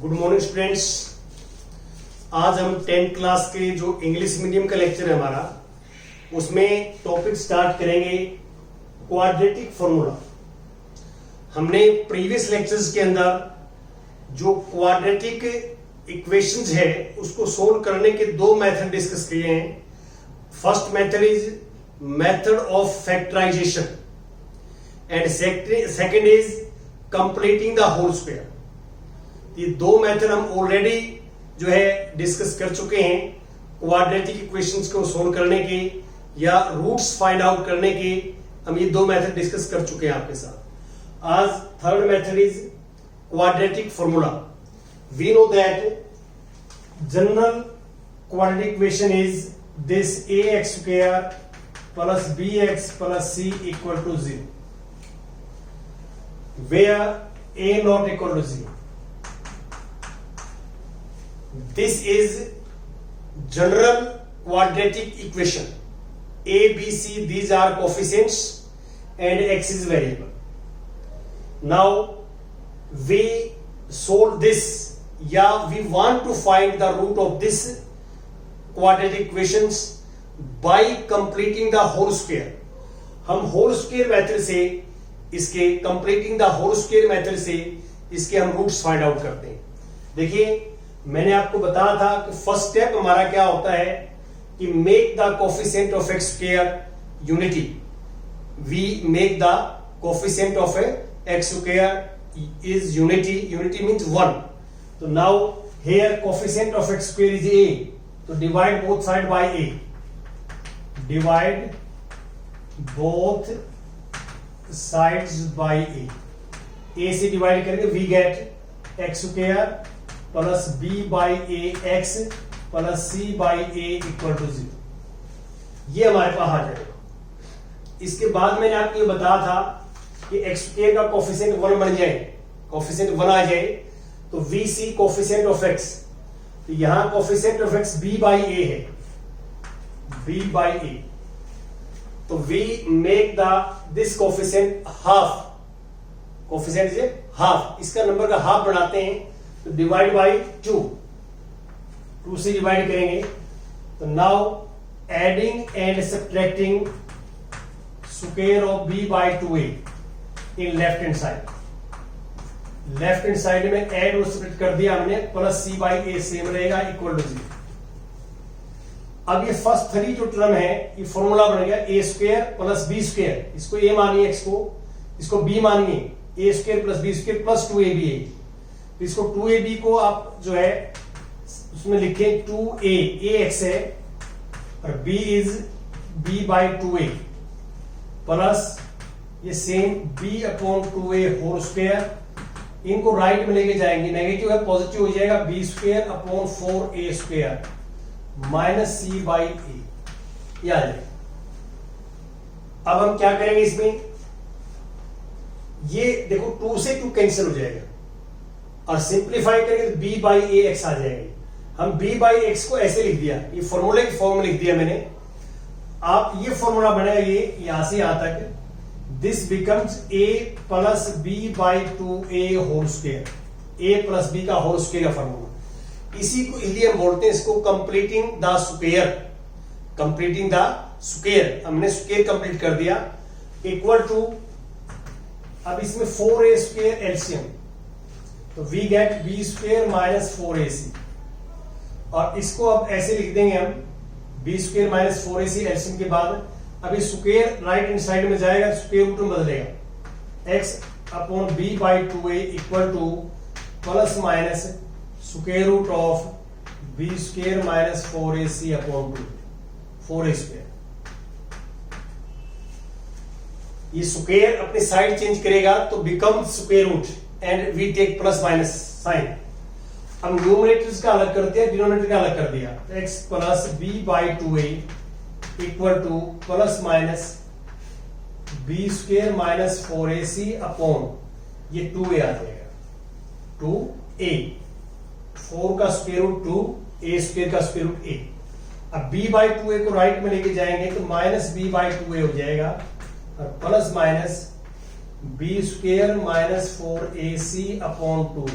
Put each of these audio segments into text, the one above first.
Good morning students. आज हम 10th class के जो इंग्लिश मीडियम का लेक्चर है हमारा, उसमें टॉपिक स्टार्ट करेंगे क्वाड्रेटिक फॉर्मूला। हमने प्रीवियस लेक्चर्स के अंदर जो क्वाड्रेटिक इक्वेशंस है उसको सोल्व करने के दो मेथड डिस्कस किए हैं। First method is method of factorisation and second is completing the whole square. ये दो मेथड हम ऑलरेडी जो है डिस्कस कर चुके हैं। क्वाड्रेटिक इक्वेशंस को सोल्व करने के या रूट्स फाइंड आउट करने के हम ये दो मेथड डिस्कस कर चुके हैं आपके साथ। आज third method is quadratic formula. We know that general quadratic equation is this ax square plus bx plus c equal to 0, where a not equal to 0. This is general quadratic equation. A, B, C, these are coefficients and x is variable. Now we solve this, we want to find the root of this quadratic equations by completing the whole square. हम whole square method से इसके completing the whole square method से इसके हम roots find out करते हैं। देखिए, मैंने आपको बताया था कि फर्स्ट स्टेप हमारा क्या होता है कि make the coefficient of x square unity. We make the coefficient of x square is unity. Unity means 1। तो now here coefficient of x square is a, तो divide both side by a। Divide both sides by a से divide करेंगे, we get x square plus b by a x plus c by a equal to 0। ये हमारे पास आ जाएगा। इसके बाद मैंने आपको ये बताया था कि एक्स स्क्वायर का कोफिशिएंट 1 बन जाए, कोफिशिएंट 1 आ जाए तो we see coefficient of x, तो यहां coefficient of x b by a है, बी बाई ए। तो we make the this coefficient half, coefficient is half, इसका नंबर का हाफ बनाते हैं तो डिवाइड बाई 2 से डिवाइड करेंगे। तो now adding and subtracting square of b by 2a in left hand side. Left hand side में एड और सब्ट्रैक्ट कर दिया हमने, plus c by a same रहेगा इक्वल टू 0। अब ये फर्स्ट 3 जो टर्म है ये फॉर्मूला बन गया a square plus b square. इसको a मानिए, x को, इसको b मानिए, a square plus b square plus 2ab है। इसको 2ab को आप जो है उसमें लिखें 2a, ax है और b is b by 2a plus ये same b upon 2a whole square. इनको राइट में लेके जाएंगे, नेगेटिव है पॉजिटिव हो जाएगा, b square upon 4a square minus c by a, ये आ जाएगा। अब हम क्या करेंगे इसमें, ये देखो 2 से 2 कैंसिल हो जाएगा और सिंप्लीफाई करेंगे तो b बाई ए एक्स आ जाएगी। हम b बाई एक्स को ऐसे लिख दिया, ये फॉर्मूले की फॉर्म में लिख दिया मैंने। आप ये फॉर्मूला बनेगा ये यहां से यहां तक, this becomes a plus b by 2a whole square, a plus b का होल स्क्वायर का फॉर्मूला। इसी को इसलिए हम बोलते हैं इसको completing the square. Completing the square, हमने स्क्वायर कंप्लीट कर दिया इक्वल टू, अब इसमें 4a स्क्वायर एलसीएम, तो we get b square minus 4ac। और इसको अब ऐसे लिख देंगे हम, B square minus 4ac LCM के बाद। अभी स्क्वेयर राइट हैंड साइड में जाएगा, स्क्वेयर रूट में बदलेगा, x upon b by 2a equal to plus minus square root of b square minus 4ac upon 2, 4a square. ये स्क्वेयर अपनी side change करेगा तो become square root and we take plus minus sign. अब numerators का अलग कर दिया, denominator का अलग कर दिया, x plus b by 2a equal to plus minus b square minus 4ac upon ये 2a आ जाएगा, 2a, 4 का स्क्वेयर रूट 2, a स्क्वेयर का स्क्वेयर रूट a। अब b बाई 2a को राइट में लेके जाएंगे तो माइनस b बाई 2a हो जाएगा और plus minus b square minus 4ac upon 2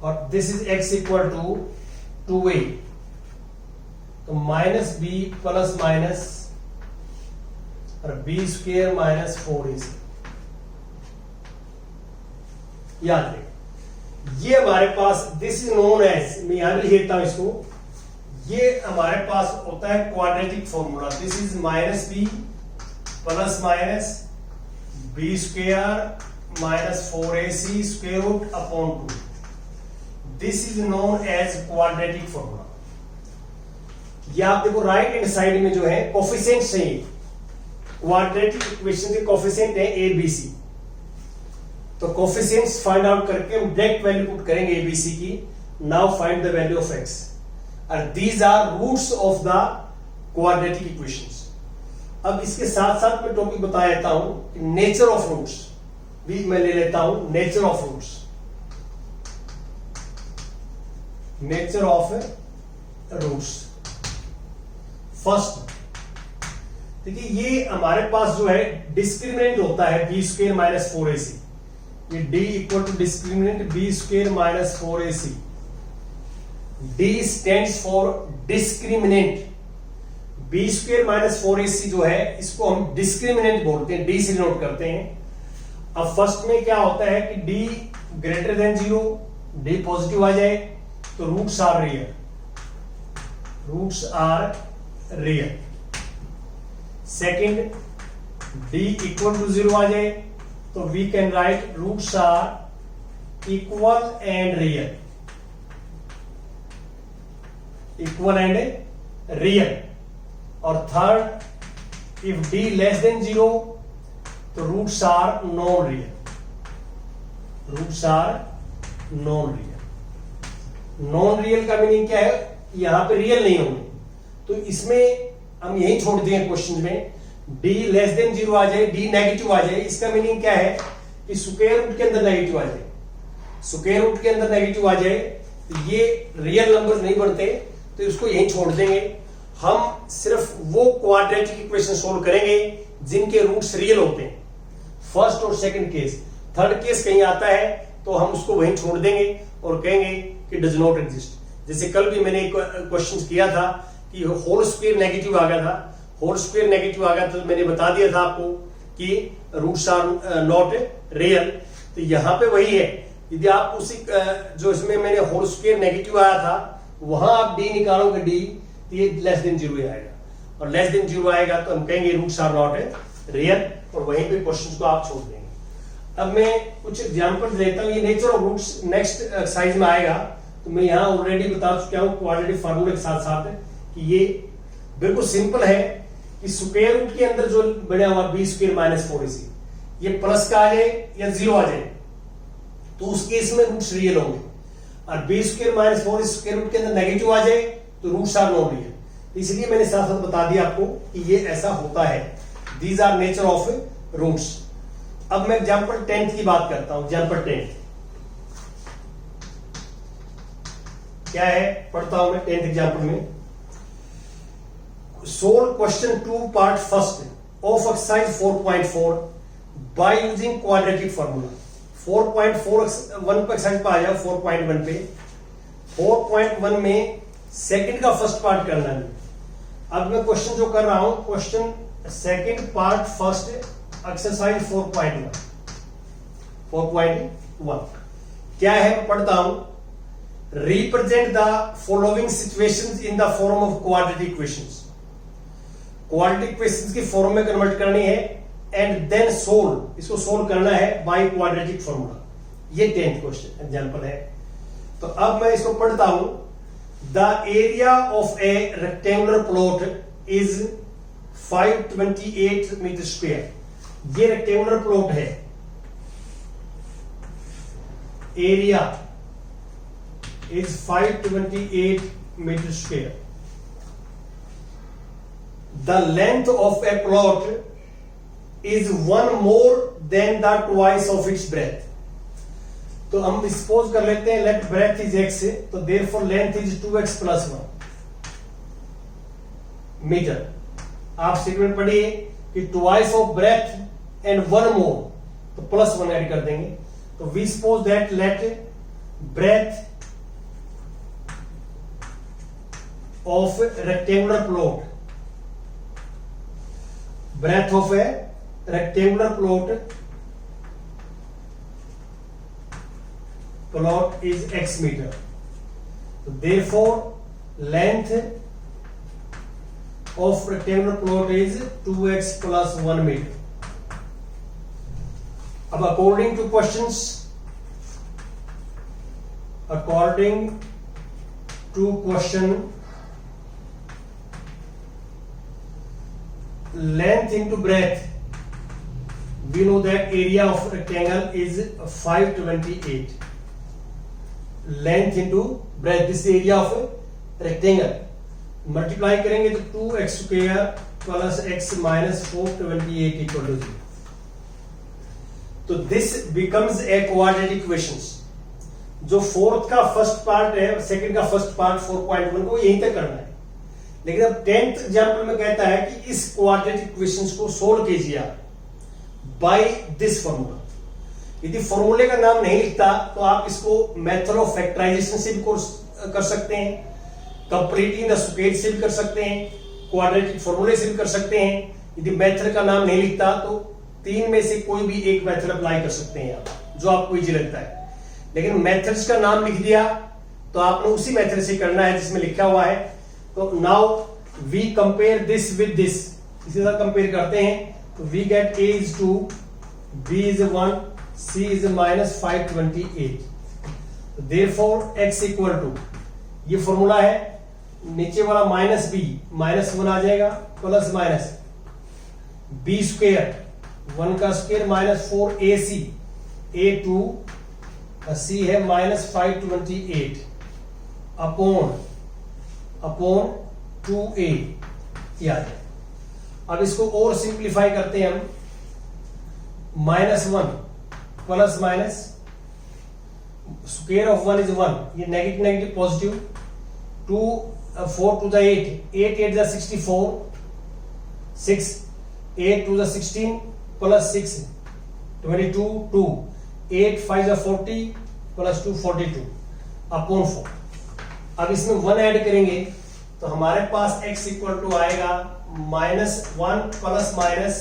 और this is x equal to 2a, तो माइनस बी प्लस माइनस और बी स्क्वेयर माइनस 4ac। याद रखें ये हमारे पास दिस इज नोन एज, मैं यहां भी लिखता हूं इसको, ये हमारे पास होता है quadratic formula. This is minus b plus minus b square minus 4ac square root upon 2। This is known as quadratic formula. ये आप देखो राइट हैंड साइड में जो है कोफिशिएंट्स चाहिए, क्वाड्रेटिक इक्वेशन के कोफिशिएंट है ए बी सी, तो कोफिशिएंट्स फाइंड आउट करके हम डायरेक्ट वैल्यू पुट करेंगे ए बी सी की। Now find the value of x और these are roots of the quadratic equations. अब इसके साथ साथ मैं टॉपिक बता देता हूं, नेचर ऑफ रूट्स भी मैं ले लेता हूं। Nature of roots, nature of roots first, देखिए ये हमारे पास जो है डिस्क्रिमिनेंट होता है बी स्क्वेयर माइनस 4ac, ये d equal to discriminant b square minus 4ac। d stands for discriminant, b square minus 4ac जो है इसको हम डिस्क्रिमिनेंट बोलते हैं, d से नोट करते हैं। अब फर्स्ट में क्या होता है कि d greater than 0, d positive आ जाए तो roots are real, roots are real. Second, d equal to 0 आ जाए तो we can write roots are equal and real, equal and real. और third, if d less than 0 तो roots are non real, roots are non real. Non real का meaning क्या है, यहां पे रियल नहीं होंगे, तो इसमें हम यही छोड़ दिए क्वेश्चन में। d लेस देन 0 आ जाए, d नेगेटिव आ जाए, इसका मीनिंग क्या है कि स्क्वायर रूट के अंदर नेगेटिव आ जाए, स्क्वायर रूट के अंदर नेगेटिव आ जाए तो ये रियल नंबर्स नहीं बनते, तो इसको यही छोड़ देंगे। हम सिर्फ वो क्वाड्रेटिक इक्वेशन सोल्व करेंगे जिनके रूट्स रियल होते हैं, फर्स्ट और सेकंड केस। थर्ड केस कहीं आता है तो हम उसको वहीं छोड़ देंगे और कहेंगे कि डज नॉट एग्जिस्ट। जैसे कल भी मैंने एक क्वेश्चन किया था कि होल स्क्वायर नेगेटिव आ गया था, होल स्क्वायर नेगेटिव आ गया तो मैंने बता दिया था आपको कि रूट्स आर नॉट रियल। तो यहां पे वही है, यदि आप उसी जो इसमें मैंने होल स्क्वायर नेगेटिव आया था वहां आप d निकालोगे d, तो ये लेस देन 0 आएगा, और लेस देन 0 आएगा तो हम कहेंगे रूट्स आर नॉट रियल, और वहीं पे क्वेश्चन को आप छोड़ देंगे। अब मैं कुछ एग्जांपल देता हूं, ये nature of roots next exercise में आएगा, तो मैं यहां ऑलरेडी बता चुका हूं क्वाड्रेटिक फार्मूले के साथ साथ कि ये बिल्कुल सिंपल है कि स्क्वायर रूट के अंदर जो बना हुआ बी स्क्वायर माइनस 4ac, ये प्लस का आ जाए या 0 आ जाए तो उस केस में रूट्स रियल होंगे, और b square minus 4 square root के अंदर नेगेटिव आ जाए तो रूट्स आर नॉन रियल। इसलिए मैंने साथ साथ बता दिया आपको कि ये ऐसा होता है। These are nature of roots. अब मैं एग्जांपल 10th की बात करता हूं। एग्जांपल 10th क्या है, पढ़ता हूं मैं 10th एग्जांपल में। Solve question 2 part first of exercise 4.4 by using quadratic formula. 4.41 पे एक्सरसाइज पे आ जाओ, 4.1 पे। 4.1 में सेकंड का फर्स्ट पार्ट करना है। अब मैं क्वेश्चन जो कर रहा हूं, question second part first exercise 4.1 क्या है, पढ़ता हूं। Represent the following situations in the form of quadratic equations. Quadratic equations की फॉर्म में कन्वर्ट करनी है, एंड देन सोल्व, इसको सोल्व करना है बाय क्वाड्रेटिक फॉर्मूला। ये 10th क्वेश्चन एग्जांपल है। तो अब मैं इसको पढ़ता हूं। The area of a rectangular plot is 528 metre square. ये रेक्टेंगुलर प्लॉट है, area is 528 metre square. The length of a plot is 1 more than the twice of its breadth. तो हम सपोज कर लेते हैं लेट ब्रेथ इज x, तो therefore length is 2x + 1 metre. आप statement पढ़िए कि twice of breadth and 1 more, तो +1 ऐड कर देंगे। तो we suppose that let breadth of rectangular plot, breadth of a rectangular plot is x meter. Therefore, length of rectangular plot is 2x plus 1 meter. अब according to questions, according to question, length into breadth, we know that area of rectangle is 528. Length into breadth, this area of rectangle. Multiply करेंगे तो 2x square plus x minus 428 equal to 0. तो this becomes a quadratic equations. जो fourth का first part है, second का first part 4.1 को यहीं तक करना है. लेकिन अब 10th एग्जांपल में कहता है कि इस क्वाड्रेटिक इक्वेशंस को सोल्व कीजिए आप बाय दिस फॉर्मूला. यदि फॉर्मूले का नाम नहीं लिखता तो आप इसको मेथड ऑफ फैक्टराइजेशन से भी कर सकते हैं, कंप्लीटिंग द स्क्वायर से भी कर सकते हैं, क्वाड्रेटिक फॉर्मूले से भी कर सकते हैं. यदि मेथड का नाम नहीं लिखता तो तीन में से कोई भी एक मेथड अप्लाई कर सकते हैं आप, जो आपको इजी लगता है. लेकिन मेथड्स का नाम लिख दिया तो आपने उसी मेथड से करना है जिसमें लिखा हुआ है. तो now we compare this with this, इसी तरह कंपेयर करते हैं तो we get a is 2, b is 1, c is minus 528. therefore x equal to, ये फॉर्मूला है, नीचे वाला माइनस बी, माइनस 1 आ जाएगा प्लस माइनस बी स्क्वायर, 1 का square minus 4ac, a2 c है माइनस 528 अपॉन 2a, ये आ जाए. अब इसको और सिंप्लीफाई करते हैं हम. -1 plus minus square of 1 is 1, ये negative negative positive, 2 4 to the 8, 8 8 the 64, 6 8 to the 16 plus 6 22, 2 8 5 the 40 plus 2 42 upon 4. अब इसमें 1 ऐड करेंगे तो हमारे पास x इक्वल टू आएगा -1 plus minus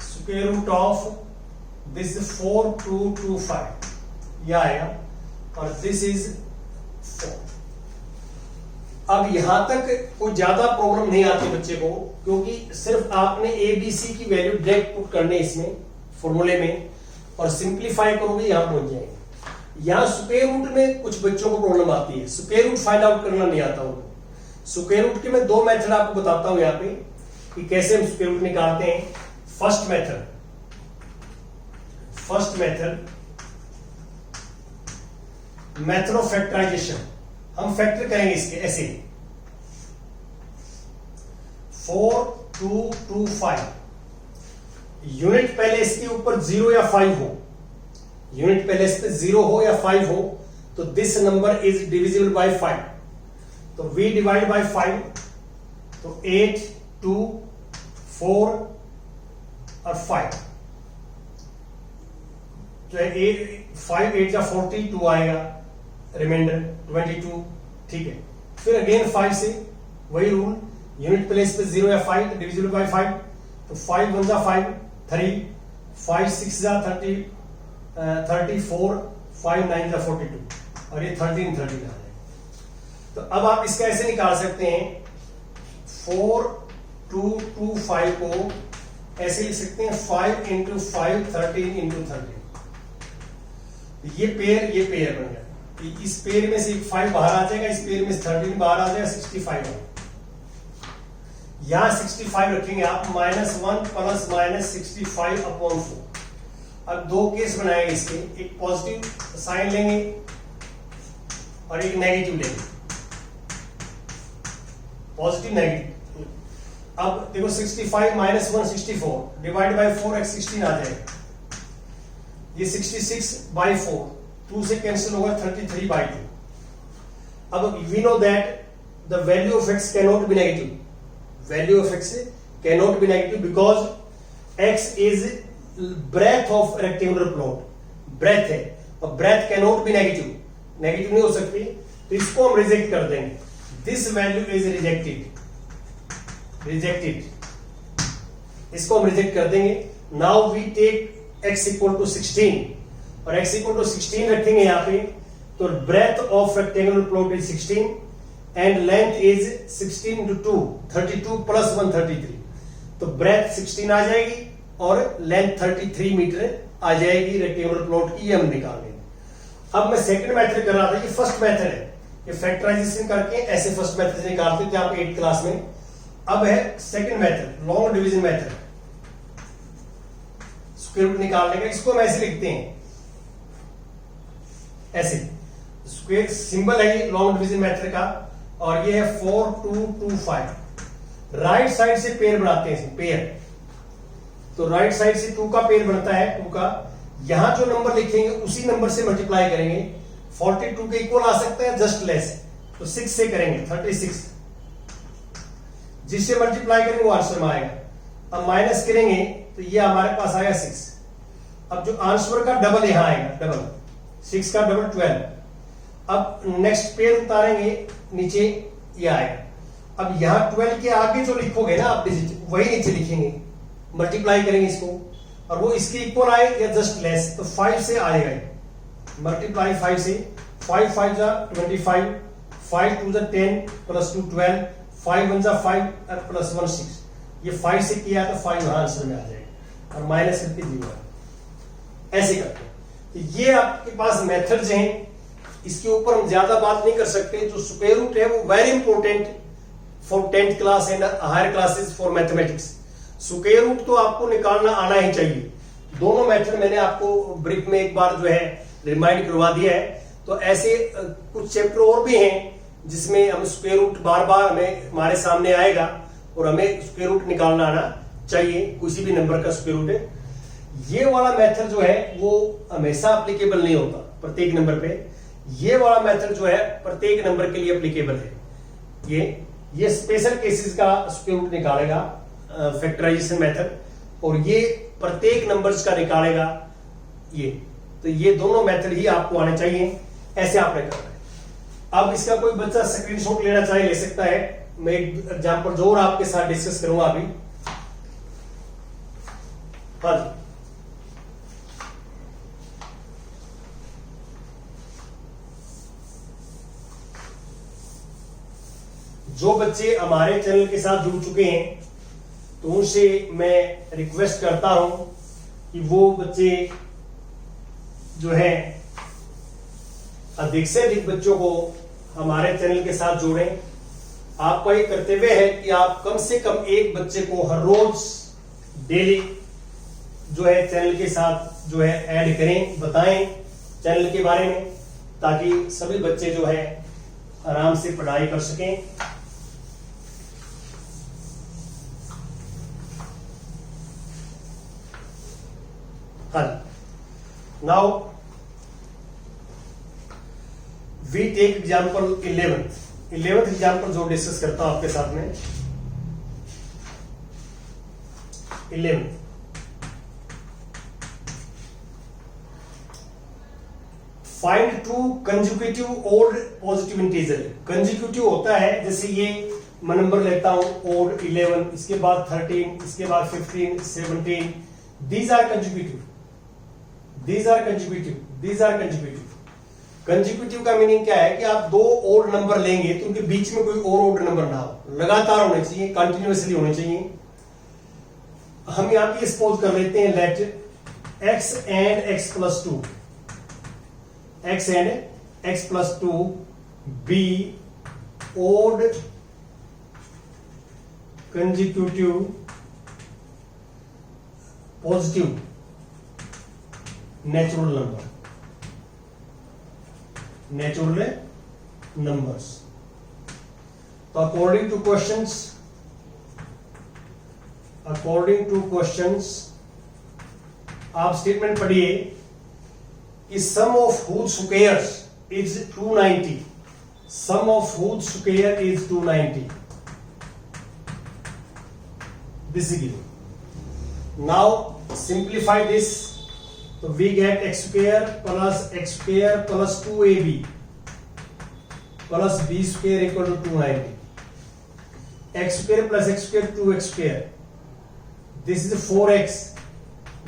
square root of this 4225, यह आएगा, और दिस इज 4. अब यहां तक कोई ज्यादा प्रॉब्लम नहीं आती बच्चे को, क्योंकि सिर्फ आपने ए बी सी की वैल्यू डायरेक्ट पुट करने इसमें फॉर्मूले में और सिंप्लीफाई करोगे यहां पहुंच जाएंगे. यहां स्क्वायर रूट में कुछ बच्चों को प्रॉब्लम आती है, स्क्वायर रूट फाइंड आउट करना नहीं आता उनको. स्क्वायर रूट के मैं 2 मेथड आपको बताता हूं यहां पे कि कैसे हम स्क्वायर रूट निकालते हैं. First method of factorization. हम फैक्टर करेंगे इसके ऐसे 4225. यूनिट पहले इसके ऊपर 0 या 5 हो, यूनिट पहले इस पे 0 हो या 5 हो तो this number is divisible by 5. तो v डिवाइड बाय 5, तो 8 2 4 और 5, तो 5 8 या 42 आएगा, रिमाइंडर 22. ठीक है, फिर अगेन 5 से वही रूल, यूनिट प्लेस पे 0 या 5 डिविजिबल बाय 5, तो 5 1 जा 5 3, 5 6 जा 34, 5 9 जा 42, और ये 13 आ जाएगा. तो अब आप इसका ऐसे निकाल सकते हैं, 4225 को ऐसे लिख सकते हैं 5 into 5 13 into 13. ये पेयर बन गया. इस पेयर में से 5 बाहर आ जाएगा, इस पेयर में से 13 बाहर आ जाएगा, 65 है. यहां 65 रखेंगे आप, -1 प्लस माइनस 65 अपॉन 4. अब 2 केस बनाएंगे इसके, एक पॉजिटिव साइन लेंगे और एक नेगेटिव लेंगे, पॉजिटिव नेगेटिव. अब देखो 65 -1 64 डिवाइड बाय 4 x 16 आ जाएगा. ये 66 बाय 4, 2 से कैंसिल होगा, 33 बाय 2. अब we know that the value of x cannot be negative. Value of x cannot be negative because x is breadth of rectangular plot. Breadth है और breadth cannot be negative, negative नहीं हो सकती, तो इसको हम रिजेक्ट कर देंगे. दिस वैल्यू इज रिजेक्टेड, इसको हम रिजेक्ट कर देंगे। Now we take x equal to 16 और x इक्वल टू 16 रखेंगे यहाँ पे, तो breadth of rectangular plot is 16 and length is 16 into 2 32 plus 133, तो ब्रेथ 16 आ जाएगी और लेंथ 33 मीटर आ जाएगी रेक्टेंगुलर प्लॉट की, ये हम निकाल लेंगे। अब मैं सेकंड मेथड कर रहा था, ये फर्स्ट मेथड है, ये फैक्टराइजेशन करके ऐसे फर्स्ट मेथड से निकालते थे आप 8th क्लास में। अब है second method, long division method, square root निकालने का। इसको हम ऐसे लिखते हैं, ऐसे स्क्वायर सिंबल है ये लॉन्ग डिवीजन मेथड का, और ये है 4 2 2 5। राइट साइड से पेयर बनाते हैं, पेयर, तो राइट साइड से 2 का पेयर बनता है, 2 का, यहां जो नंबर लिखेंगे उसी नंबर से मल्टीप्लाई करेंगे। 42 के इक्वल आ सकता है, जस्ट लेस, तो 6 से करेंगे 36, जिससे मल्टीप्लाई करेंगे वो आंसर में आएगा। अब माइनस करेंगे तो ये हमारे पास आएगा 6। अब जो आंसर का डबल यहां आएगा, डबल 6 का डबल 12। अब नेक्स्ट पेयर उतारेंगे नीचे, ये आएगा। अब यहां 12 के आगे जो लिखोगे ना आप डिजिट, वही नीचे लिखेंगे, मल्टीप्लाई करेंगे इसको, और वो इसके इक्वल आए या जस्ट लेस, तो 5 से आएगा, मल्टीप्लाई 5 से, 5 5 जा 25, 5 2 जा 10 प्लस 2 12, 5 1 जा 5 और प्लस 1 6, ये 5 से किया तो 5 यहां आंसर में आ जाएगा, और माइनस करके 0। ऐसे करते हैं। तो ये आपके पास मेथड्स हैं, इसके ऊपर हम ज्यादा बात नहीं कर सकते। जो स्क्वायर रूट है वो very important for 10th class and higher classes for mathematics. Square root तो आपको निकालना आना ही चाहिए। दोनों मेथड मैंने आपको ब्रीफ में एक बार जो है रिमाइंड करवा दिया है। तो ऐसे कुछ चैप्टर और भी हैं जिसमें हम स्क्वायर रूट बार बार हमें हमारे सामने आएगा और हमें स्क्वायर रूट निकालना आना चाहिए, किसी भी नंबर का स्क्वायर रूट है। ये वाला मेथड जो है वो हमेशा अप्लीकेबल नहीं होता प्रत्येक नंबर पे। ये वाला मेथड जो है प्रत्येक नंबर के लिए अप्लीकेबल है। ये स्पेशल केसेस का स्क्वायर रूट निकालेगा, फैक्टराइजेशन मेथड, और ये प्रत्येक नंबर्स का निकालेगा ये। तो ये दोनों मेथड ही आपको आने चाहिए, ऐसे आपने करना है। अब इसका कोई बच्चा स्क्रीनशॉट लेना चाहे ले सकता है। मैं एक एग्जांपल जो और आपके साथ डिस्कस करूंगा अभी। हाँ जी, जो बच्चे हमारे चैनल के साथ जुड़ चुके हैं तो उनसे मैं रिक्वेस्ट करता हूं कि वो बच्चे जो है अधिक से अधिक बच्चों को हमारे चैनल के साथ जोड़ें। आपका ये कर्तव्य है कि आप कम से कम एक बच्चे को हर रोज डेली जो है चैनल के साथ जो है ऐड करें, बताएं चैनल के बारे में, ताकि सभी बच्चे जो है आराम से पढ़ाई कर सकें। Now we take example 11th example जो डिस्कस करता हूं आपके साथ में। 11th find two consecutive odd positive integer. Consecutive होता है जैसे ये मैं नंबर लेता हूं ओड 11, इसके बाद 13, इसके बाद 15, 17, these are consecutive, these are consecutive, these are consecutive। Consecutive का मीनिंग क्या है कि आप दो ओड नंबर लेंगे तो उनके बीच में कोई और ओड नंबर ना हो, लगातार होने चाहिए, कंटिन्यूअसली होने चाहिए। हम यहां पे सपोज कर लेते हैं let x and x plus 2, x and x plus 2 be odd consecutive positive natural numbers. तो अकॉर्डिंग टू क्वेश्चंस आप स्टेटमेंट पढ़िए कि sum of whose squares is 290, sum of whose square is 290, this is given. Now simplify this, तो we get x square plus 2ab plus b square equal to 290, x square plus x square 2x square, this is 4x,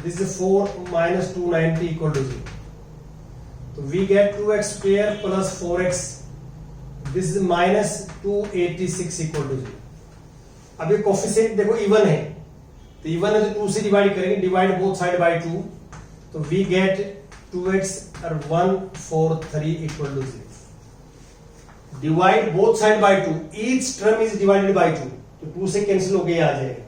this is 4 minus 290 equal to 0. तो we get 2x square plus 4x, this is minus 286 equal to 0. अब ये coefficient देखो even है, तो even है तो 2 से divide करेंगे, डिवाइड बोथ साइड बाय 2, तो वी गेट 2x और 143 equal to 0. Divide both side by 2, each term is divided by 2, तो 2 से कैंसिल होके आ जाएगा.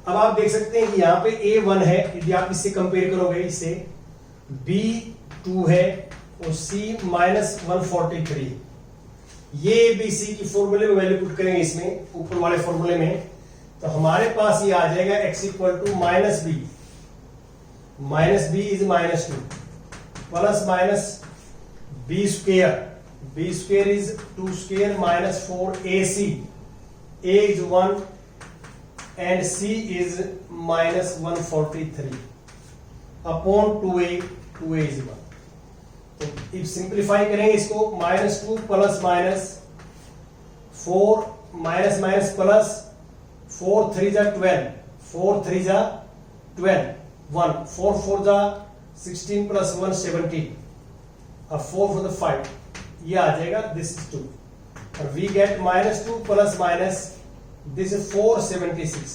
अब आप देख सकते हैं कि यहाँ पे a1 है, यदि आप इससे कंपेयर करोगे, इससे b2 है और c माइनस 143. ये बी सी की फॉर्मूले में वैल्यू पुट करेंगे इसमें, ऊपर वाले फॉर्मूले में, तो हमारे पास ये आ जाएगा x equal to minus b is minus 2 plus minus b square is 2 square minus 4ac, a is 1 and c is minus 143 upon 2a is 1. तो इफ सिंप्लीफाई करेंगे इसको, minus 2 plus minus 4 minus minus plus 4 3 जा 12, 4 3 जा 12, 1 4 4 जा 16 plus 1 17, और 4 for the 5, ये आ जाएगा, दिस इज 2, और we get minus 2 plus minus, this is 476.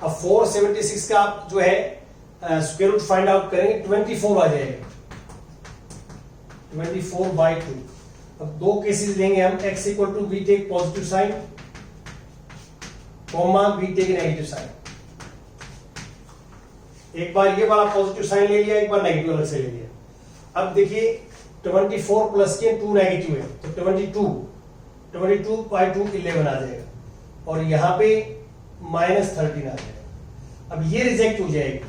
अब 476 का आप जो है स्क्वायर रूट फाइंड आउट करेंगे, 24 आ जाएगा, 24/2. अब दो केसेस लेंगे हम, x equal to we take positive sign, comma we take negative sign. एक बार ये वाला पॉजिटिव साइन ले लिया, एक बार नेगेटिव अलग से ले लिया. अब देखिए 24 प्लस के 2 नेगेटिव है, तो 22/2 11 आ जाएगा, और यहां पे माइनस 13 आ जाएगा. अब ये रिजेक्ट हो जाएगी,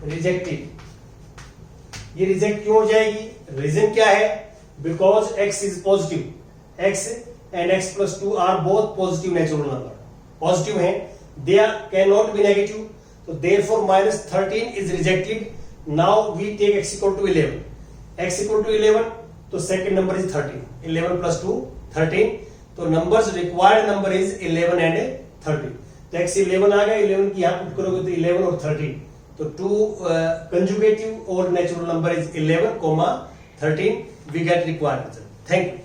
रिजेक्टेड. ये रिजेक्ट क्यों हो जाएगी? रीजन क्या है? Because x is positive, x and x plus 2 are both positive natural number, positive हैं, they are can not be negative, तो therefore minus 13 is rejected. Now we take x equal to 11, x equal to 11, तो second number is 13, 11 plus 2 13, तो numbers required number is 11 and 13. तो x 11 आ गया, 11 की यहां put करोगे तो 11 और 13, तो 2 कंजुगेटिव और natural number is 11, 13, we get required result. Thank you.